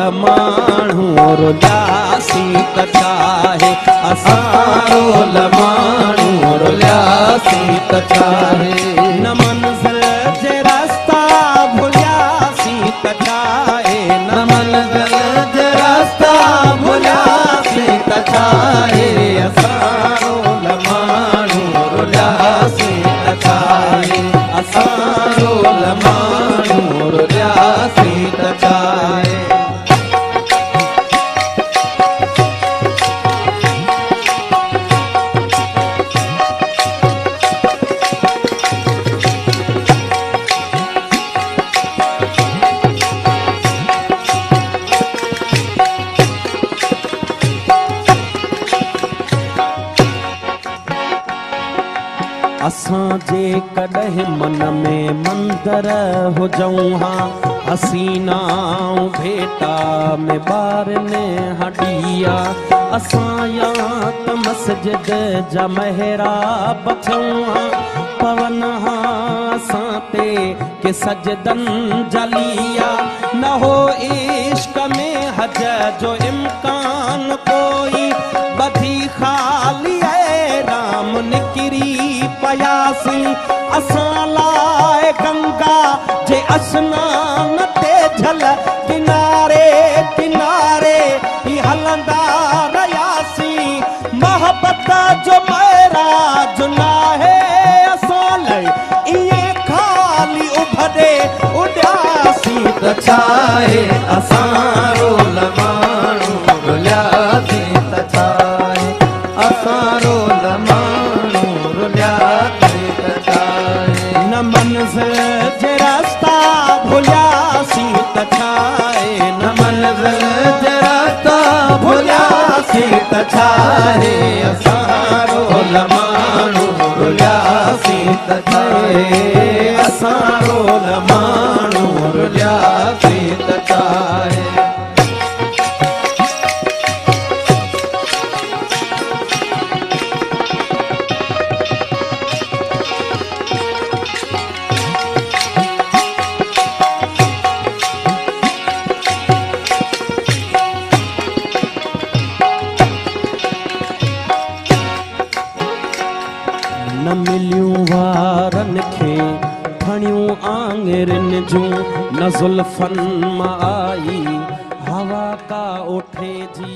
लमाणू रुलियासी त चाहे असां लमाणू रुलियासी त चाहे न मंज़िल जे रास्ता भुलियासी त चाहे न मंज़िल जे रास्ता भुलियासी त चाहे असां लमाणू रुलियासी त चाहे असां लमाणू रुलियासी त चाहे असां जे कॾहिं मन में मंदर हुजऊं हा हसीनाऊं भेटा में ॿारनि हॾिया असां या त मस्जिद जा महराब थियूं हा पवन हा असां ते के सजदन जलिया न हो इश्क में हज जो इम्कान कोई बधी खाली राम निकिरी पयासी असां लाइ गंगा जे अस्नान ते झल किनारे किनारे ही हलंदा रहियासी मोहब्बत जो महराज नाहे असां लाइ इएं खाली उभरे उॾियासी त चाहे असां लमाणू रुलियासी त चाहे असां लमाणू रुलियासी त चाहे न मंज़िल जे रास्ता भुलियासी त चाहे न मंज़िल जे रास्ता भुलियासी त चाहे असां लमाणू रुलियासी त चाहे असां लमाणू रुलियासी त चाहे न मिलियूं वारनि खे खणियूं आङिरिन जूं न ज़ुल्फ़न मां आई हवा का ओठे जी